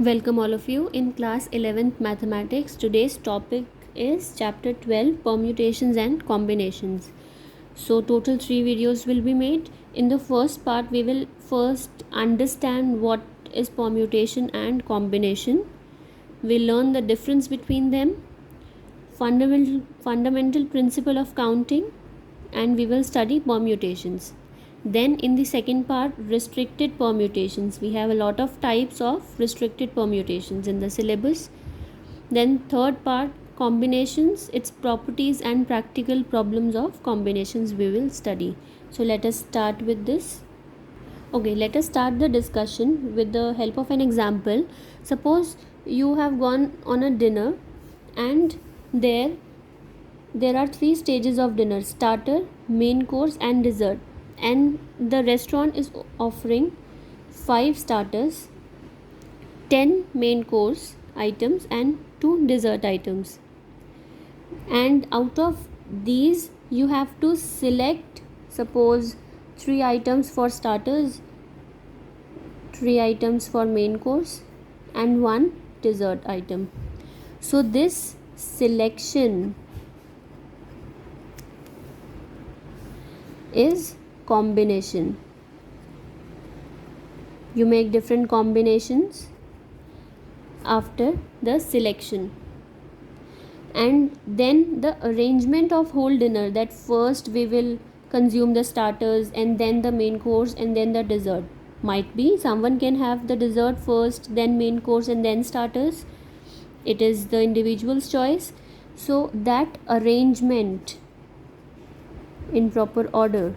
Welcome all of you in class 11th mathematics. Today's topic is chapter 12 permutations and combinations. So total 3 videos will be made. In the first part we will first understand what is permutation and combination. We'll learn the difference between them, fundamental principle of counting, and we will study permutations. Then in the second part, restricted permutations. We have a lot of types of restricted permutations in the syllabus. Then third part, combinations, its properties and practical problems of combinations we will study. So let us start with this. Okay, let us start the discussion with the help of an example. Suppose you have gone on a dinner and there are 3 stages of dinner: starter, main course and dessert. And the restaurant is offering 5 starters, 10 main course items and 2 dessert items. And out of these you have to select, suppose 3 items for starters, 3 items for main course and 1 dessert item. So this selection is combination. You make different combinations after the selection. And then the arrangement of whole dinner, that first we will consume the starters and then the main course and then the dessert. Might be someone can have the dessert first, then main course and then starters. It is the individual's choice. So that arrangement in proper order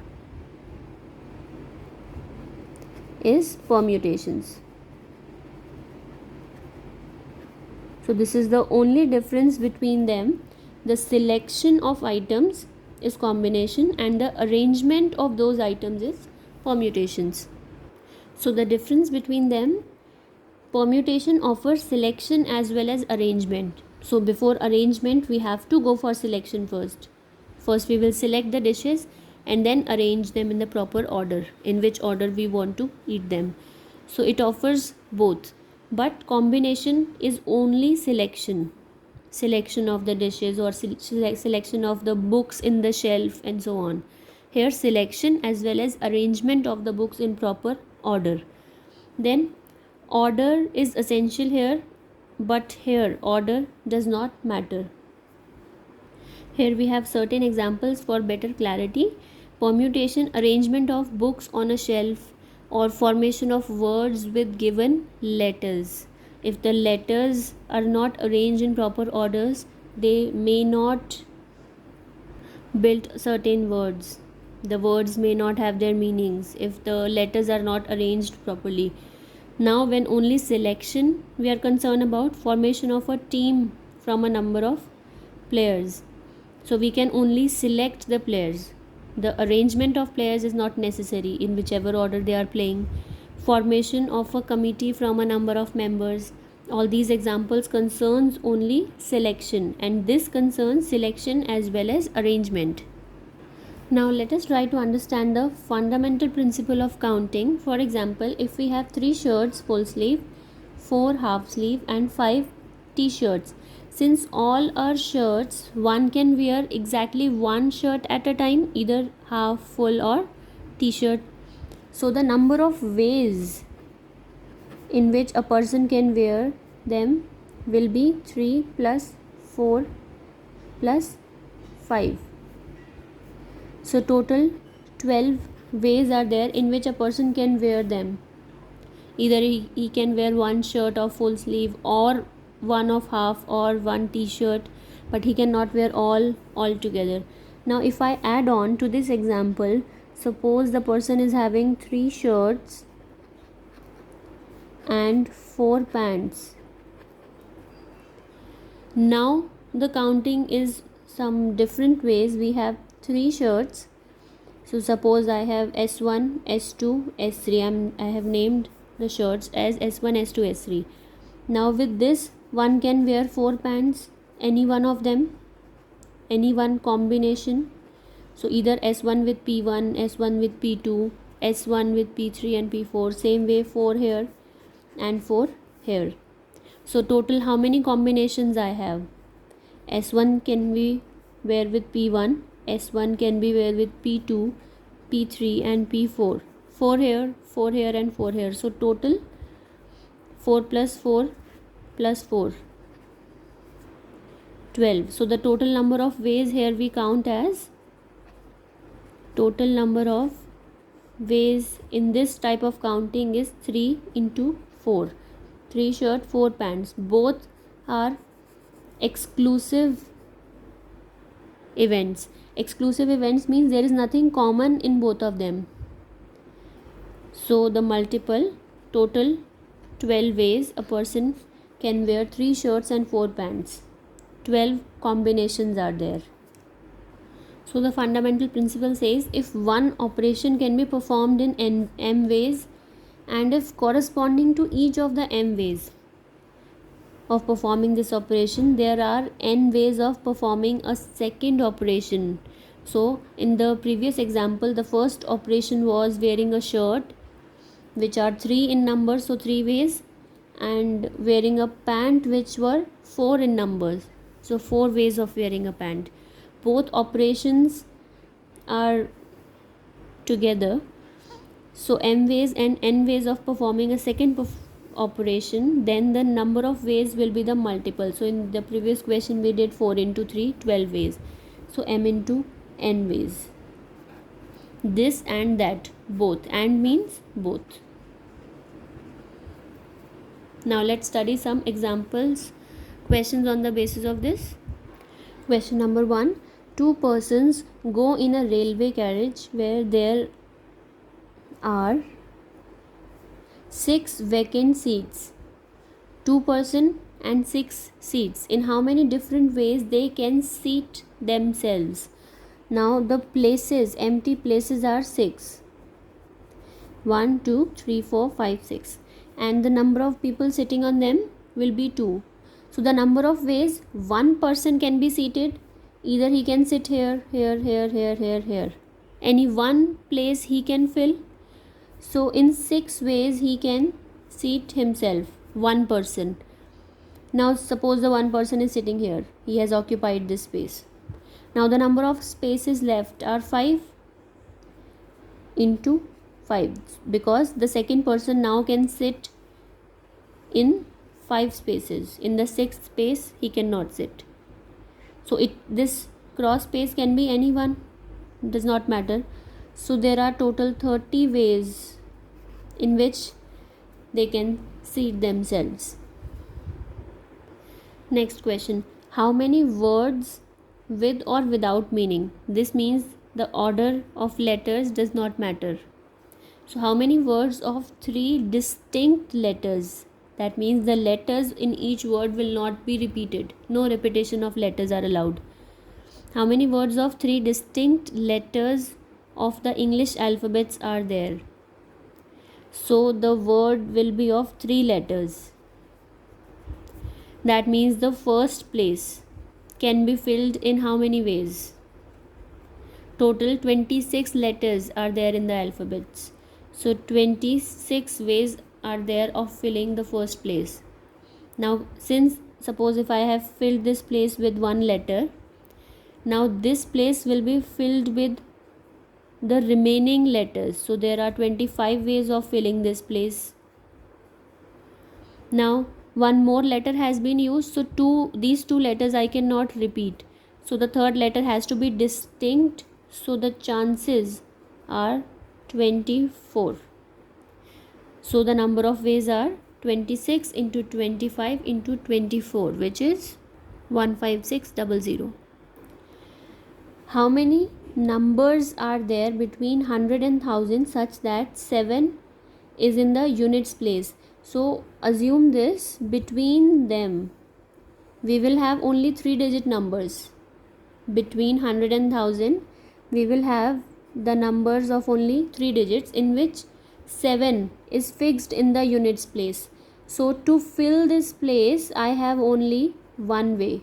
is permutations. So this is the only difference between them. The selection of items is combination and the arrangement of those items is permutations. So the difference between them, permutation offers selection as well as arrangement. So before arrangement we have to go for selection first. First we will select the dishes and then arrange them in the proper order, in which order we want to eat them. So it offers both. But combination is only selection of the dishes or selection of the books in the shelf and so on. Here selection as well as arrangement of the books in proper order. Then order is essential here, but here order does not matter. Here we have certain examples for better clarity. Permutation, arrangement of books on a shelf, or formation of words with given letters. If the letters are not arranged in proper orders, they may not build certain words. The words may not have their meanings if the letters are not arranged properly. Now when only selection we are concerned about, formation of a team from a number of players. So we can only select the players. The arrangement of players is not necessary in whichever order they are playing. Formation of a committee from a number of members. All these examples concerns only selection, and this concerns selection as well as arrangement. Now let us try to understand the fundamental principle of counting. For example, if we have 3 shirts full sleeve, 4 half sleeve and 5 t-shirts. Since all are shirts, one can wear exactly one shirt at a time, either half, full or t-shirt. So the number of ways in which a person can wear them will be 3 plus 4 plus 5. So total 12 ways are there in which a person can wear them. Either he can wear one shirt of full sleeve or one of half or one t-shirt, but he cannot wear all together. Now if I add on to this example, suppose the person is having 3 shirts and 4 pants. Now the counting is some different ways. We have 3 shirts. So suppose I have S1, S2, S3. I have named the shirts as S1, S2, S3. Now with this, one can wear 4 pants, any one of them, any one combination. So either S1 with P1, S1 with P2, S1 with P3 and P4. Same way 4 here and 4 here. So total how many combinations I have? S1 can be where with P1, S1 can be where with P2, P3 and P4. 4 here and 4 here. So total 4 plus 4 plus 4, 12. So the total number of ways here we count as, total number of ways in this type of counting is 3 into 4. 3 shirt, 4 pants. Both are exclusive events. Exclusive events means there is nothing common in both of them. So the multiple, total 12 ways a person can wear 3 shirts and 4 pants. 12 combinations are there. So the fundamental principle says if one operation can be performed in m ways, and if corresponding to each of the m ways of performing this operation, there are n ways of performing a second operation. So in the previous example, the first operation was wearing a shirt, which are 3 in number, so 3 ways, and wearing a pant, which were 4 in numbers, so 4 ways of wearing a pant. Both operations are together, so m ways and n ways of performing a second operation, then the number of ways will be the multiple. So in the previous question we did 4 into 3, 12 ways, so m into n ways. This and that, both, and means both. Now let's study some examples, questions on the basis of this. Question number 1. Two persons go in a railway carriage where there are 6 vacant seats. 2 person and 6 seats. In how many different ways they can seat themselves? Now the places, empty places are 6. 1, 2, 3, 4, 5, 6. And the number of people sitting on them will be 2. So the number of ways one person can be seated, either he can sit here, here, here, here, here, here. Any one place he can fill. So in 6 ways he can seat himself, one person. Now suppose the one person is sitting here, he has occupied this space. Now the number of spaces left are 5 into 5, because the second person now can sit in 5 spaces. In the 6th space he cannot sit. So this cross space can be anyone, does not matter. So there are total 30 ways in which they can seat themselves. Next question. How many words with or without meaning? This means the order of letters does not matter. So how many words of 3 distinct letters? That means the letters in each word will not be repeated. No repetition of letters are allowed. How many words of 3 distinct letters of the English alphabets are there? So the word will be of 3 letters. That means the first place can be filled in how many ways? Total 26 letters are there in the alphabets. So 26 ways are there of filling the first place. Now since suppose if I have filled this place with 1 letter, now this place will be filled with the remaining letters. So there are 25 ways of filling this place. Now one more letter has been used, so these 2 letters I cannot repeat. So the third letter has to be distinct. So the chances are 24. So the number of ways are 26 into 25 into 24, which is 15600. How many numbers are there between 100 and 1000 such that 7 is in the units place? So assume this, between them we will have only 3-digit numbers. Between 100 and 1000 we will have the numbers of only 3 digits, in which 7 is fixed in the units place. So to fill this place I have only one way.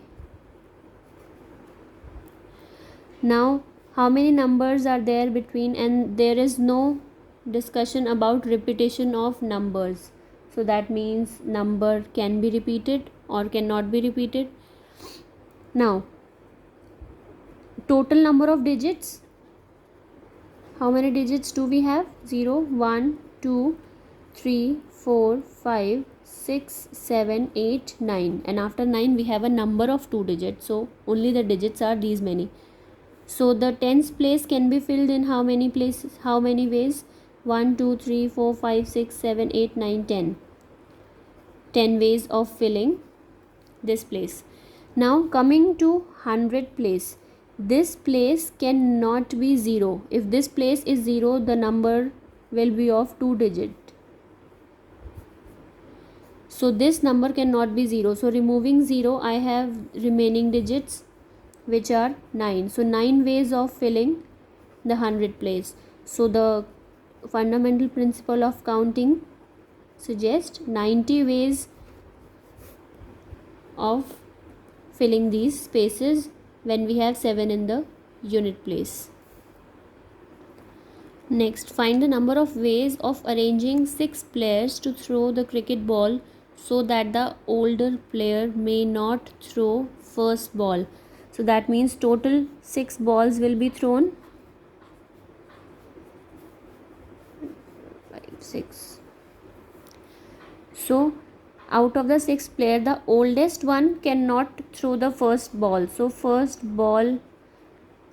Now how many numbers are there between, and there is no discussion about repetition of numbers. So that means number can be repeated or cannot be repeated. Now, total number of digits. How many digits do we have? 0, 1, 2, 3, 4, 5, 6, 7, 8, 9. And after 9 we have a number of 2 digits. So only the digits are these many. So the tens place can be filled in how many places? How many ways? 1, 2, 3, 4, 5, 6, 7, 8, 9, 10. 10 ways of filling this place. Now coming to 100 place. This place cannot be 0. If this place is 0, the number will be of 2 digit. So this number cannot be 0. So removing 0, I have remaining digits which are 9. So 9 ways of filling the 100 place. So the fundamental principle of counting suggests 90 ways of filling these spaces when we have 7 in the unit place. Next, find the number of ways of arranging 6 players to throw the cricket ball so that the older player may not throw first ball. So that means total 6 balls will be thrown. 5, 6. So out of the 6 player, the oldest one cannot throw the first ball. So first ball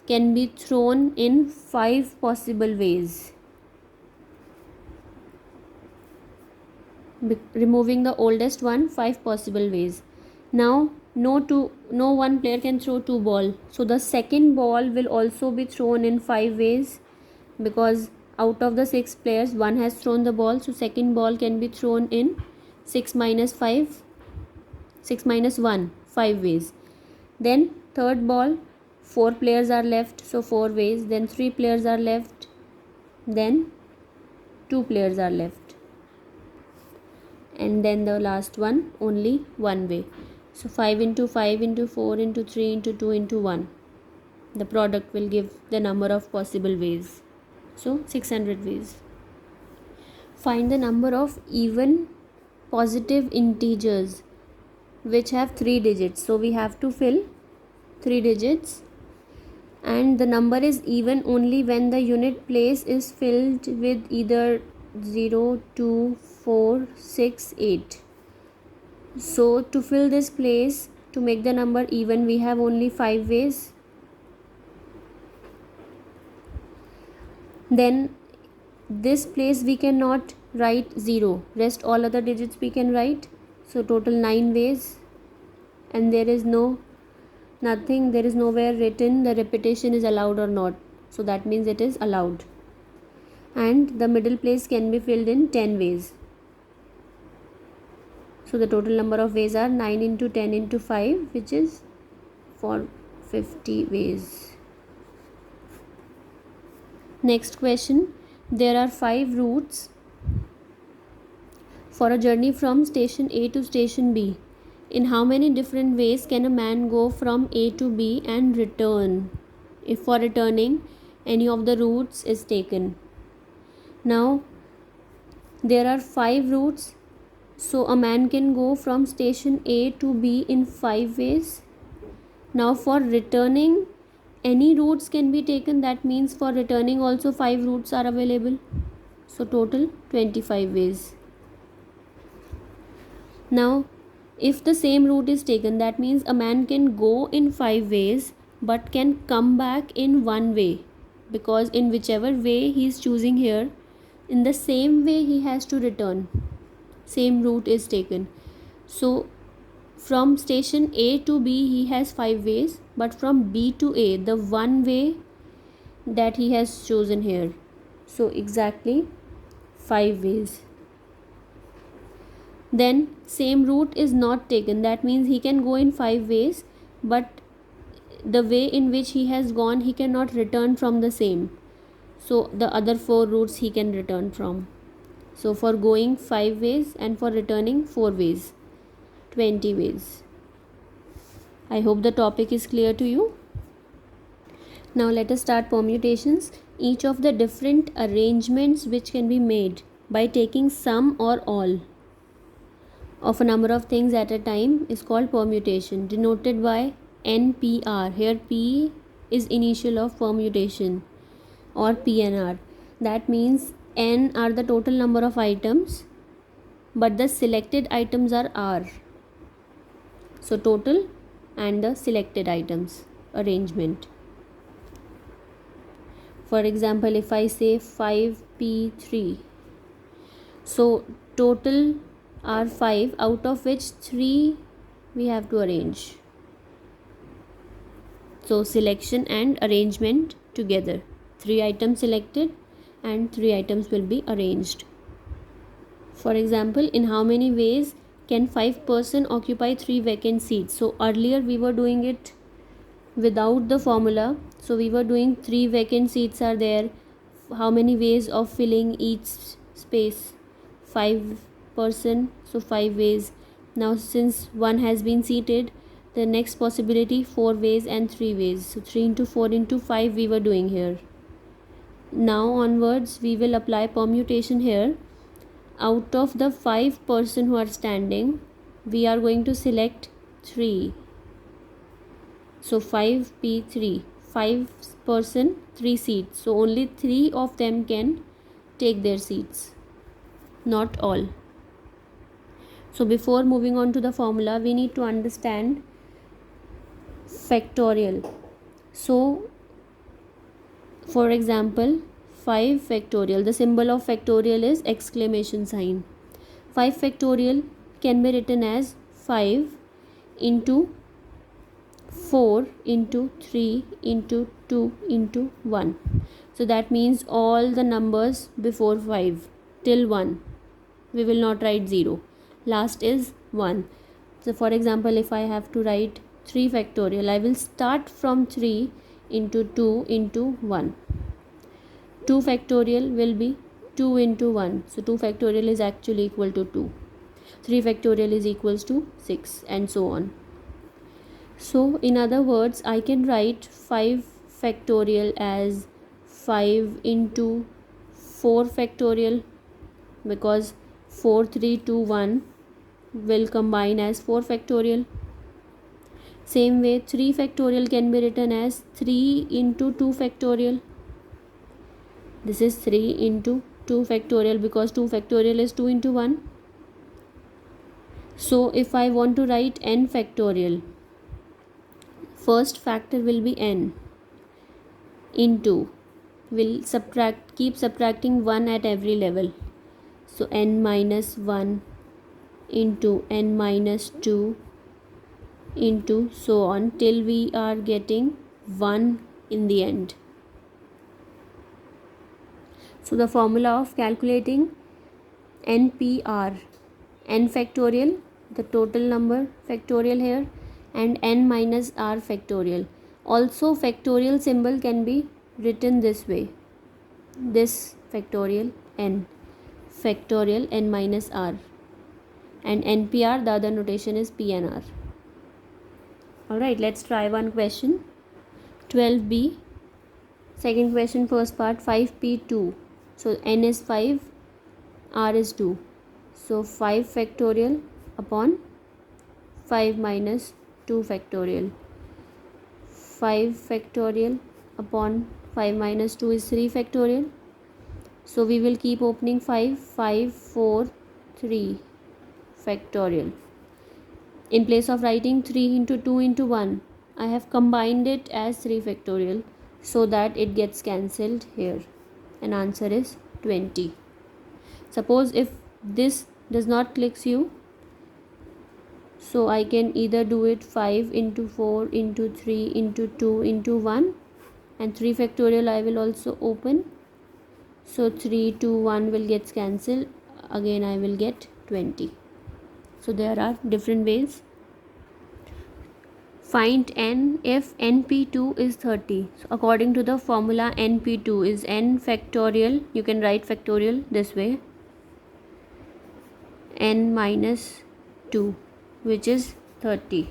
can be thrown in 5 possible ways. Removing the oldest one, 5 possible ways. Now no one player can throw 2 ball. So the second ball will also be thrown in 5 ways, because out of the 6 players, one has thrown the ball. So second ball can be thrown in 6 minus 1, 5 ways. Then third ball, 4 players are left, so 4 ways. Then 3 players are left, then 2 players are left, and then the last one only 1 way. So 5 into 5 into 4 into 3 into 2 into 1. The product will give the number of possible ways. So 600 ways. Find the number of even positive integers which have 3 digits. So we have to fill 3 digits, and the number is even only when the unit place is filled with either 0, 2, 4, 6, 8. So to fill this place, to make the number even, we have only 5 ways. Then this place we cannot write 0, rest all other digits we can write. So total 9 ways, and there is nowhere written the repetition is allowed or not. So that means it is allowed. And the middle place can be filled in 10 ways. So the total number of ways are 9 into 10 into 5, which is 450 ways. Next question. There are 5 routes for a journey from station A to station B. In how many different ways can a man go from A to B and return, if for returning any of the routes is taken? Now there are 5 routes, so a man can go from station A to B in 5 ways. Now for returning, any routes can be taken. That means for returning also 5 routes are available. So total 25 ways. Now if the same route is taken, that means a man can go in 5 ways but can come back in 1 way, because in whichever way he is choosing here, in the same way he has to return. Same route is taken. So from station A to B he has 5 ways, but from B to A, the 1 way that he has chosen here. So exactly 5 ways. Then same route is not taken. That means he can go in 5 ways, but the way in which he has gone, he cannot return from the same. So the other 4 routes he can return from. So for going 5 ways and for returning 4 ways, 20 ways. I hope the topic is clear to you. Now let us start permutations. Each of the different arrangements which can be made by taking some or all. of a number of things at a time is called permutation, denoted by NPR. Here P is initial of permutation, or PNR. That means N are the total number of items, but the selected items are R. So total and the selected items arrangement. For example, if I say 5P3, so total are 5, out of which 3 we have to arrange. So selection and arrangement together. 3 items selected and 3 items will be arranged. For example, in how many ways can 5% occupy 3 vacant seats? So earlier we were doing it without the formula. So we were doing 3 vacant seats are there. How many ways of filling each space? 5%, so 5 ways. Now since 1 has been seated, the next possibility 4 ways and 3 ways. So 3 into 4 into 5 we were doing here. Now onwards we will apply permutation here. Out of the 5% who are standing, we are going to select 3. So 5P3, 5%, 3 seats. So only 3 of them can take their seats, not all. So before moving on to the formula, we need to understand factorial. So for example, 5 factorial, the symbol of factorial is exclamation sign. 5 factorial can be written as 5 into 4 into 3 into 2 into 1. So that means all the numbers before 5 till 1. We will not write 0. Last is 1. So for example, if I have to write 3 factorial, I will start from 3 into 2 into 1. 2 factorial will be 2 into 1. So 2 factorial is actually equal to 2. 3 factorial is equals to 6, and so on. So in other words, I can write 5 factorial as 5 into 4 factorial, because 4, 3, 2, 1 will combine as 4 factorial. Same way 3 factorial can be written as 3 into 2 factorial. This is 3 into 2 factorial, because 2 factorial is 2 into 1. So if I want to write n factorial, first factor will be n, into, will keep subtracting 1 at every level. So n minus 1 into n minus 2 into so on till we are getting 1 in the end. So the formula of calculating NPR, n factorial, the total number factorial here, and n minus r factorial. Also factorial symbol can be written this way. This factorial n, factorial n minus r, and NPR, the other notation is PNR. Alright, let's try one question. 12b, second question, first part, 5p2. So n is 5, r is 2. So 5 factorial upon 5 minus 2 factorial. 5 factorial upon 5 minus 2 is 3 factorial. So we will keep opening 5, 5, 4, 3 factorial. In place of writing 3 into 2 into 1, I have combined it as 3 factorial so that it gets cancelled here, and answer is 20. Suppose if this does not click you, so I can either do it 5 into 4 into 3 into 2 into 1, and 3 factorial I will also open. So 3, 2, 1 will get cancelled. Again I will get 20. So there are different ways. Find n if np2 is 30. So according to the formula, np2 is n factorial. You can write factorial this way. N minus 2, which is 30.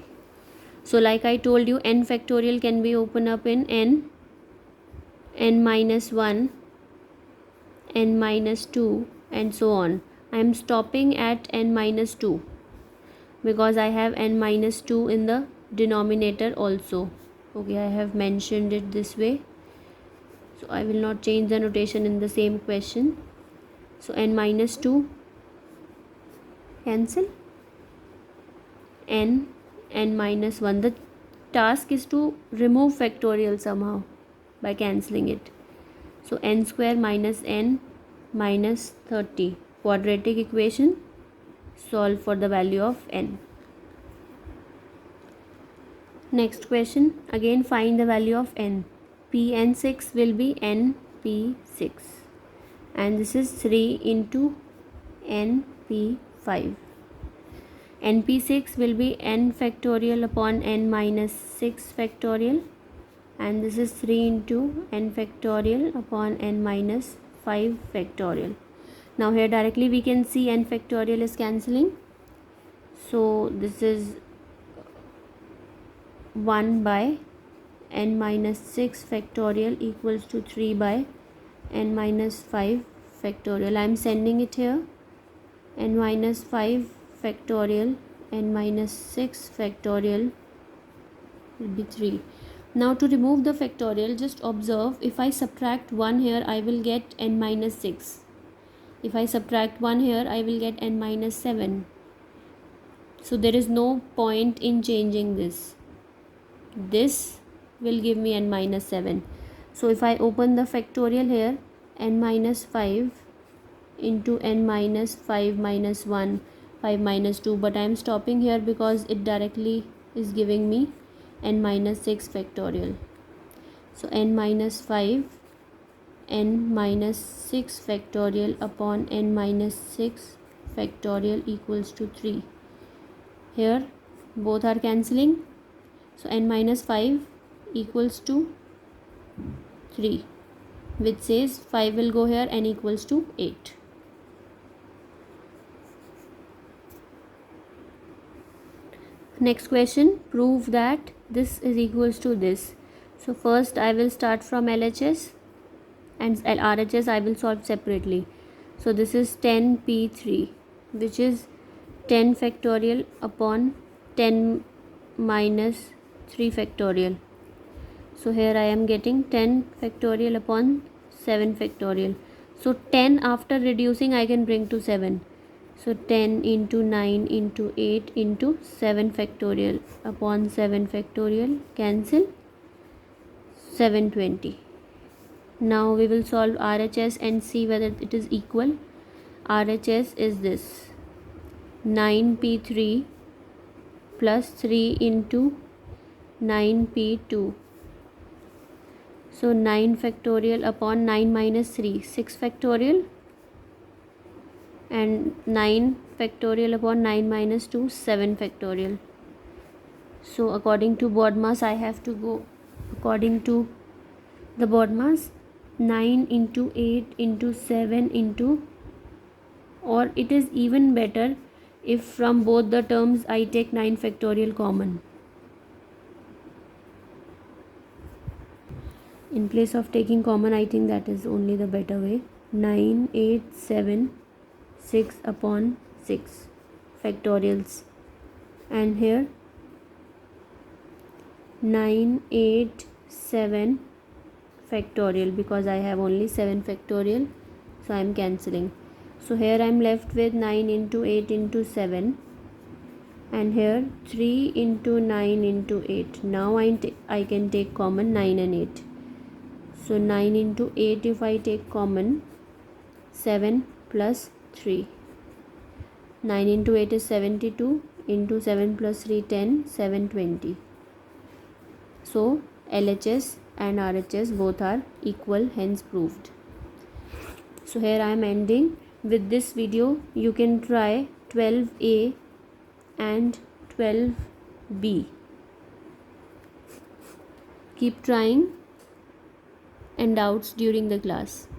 So like I told you, n factorial can be opened up in n minus 1, n minus 2, and so on. I am stopping at n minus 2. because I have n minus 2 in the denominator also. Okay, I have mentioned it this way, so I will not change the notation in the same question. So n minus 2 cancel, n minus 1. The task is to remove factorial somehow by cancelling it. So n square minus n minus 30, quadratic equation, solve for the value of n. Next question, again find the value of n. Pn6 will be np6, and this is 3 into np5. np6 will be n factorial upon n minus 6 factorial, and this is 3 into n factorial upon n minus 5 factorial. Now here directly we can see n factorial is cancelling, so this is 1 by n minus 6 factorial equals to 3 by n minus 5 factorial. I am sending it here. N minus 5 factorial, n minus 6 factorial will be 3. Now to remove the factorial, just observe, if I subtract 1 here, I will get n minus 6. If I subtract 1 here, I will get n minus 7. So there is no point in changing this. This will give me n minus 7. So if I open the factorial here, n minus 5 into n minus 5 minus 1, 5 minus 2, but I am stopping here because it directly is giving me n minus 6 factorial. So n minus 5, n minus 6 factorial upon n minus 6 factorial equals to 3. Here both are cancelling, so n minus 5 equals to 3, which says 5 will go here, n equals to 8. Next question, prove that this is equals to this. So first I will start from LHS, and RHS I will solve separately. So this is 10p3, which is 10 factorial upon 10 minus 3 factorial. So here I am getting 10 factorial upon 7 factorial. So 10 after reducing I can bring to 7. So 10 into 9 into 8 into 7 factorial upon 7 factorial, cancel, 720. Now we will solve RHS and see whether it is equal. RHS is this, 9p3 plus 3 into 9p2. So 9 factorial upon 9 minus 3, 6 factorial, and 9 factorial upon 9 minus 2, 7 factorial. So according to BODMAS, I have to go according to the BODMAS, 9 into 8 into 7 into, or it is even better if from both the terms I take 9 factorial common. In place of taking common, I think that is only the better way. 9, 8, 7, 6 upon 6 factorials, and here 9, 8, 7 factorial, because I have only 7 factorial, so I am cancelling. So here I am left with 9 into 8 into 7, and here 3 into 9 into 8. Now I can take common 9 and 8. So 9 into 8 if I take common, 7 plus 3. 9 into 8 is 72, into 7 plus 3, 10, 720. So LHS and RHS both are equal, hence proved. So here I am ending with this video. You can try 12A and 12B. Keep trying and doubts during the class.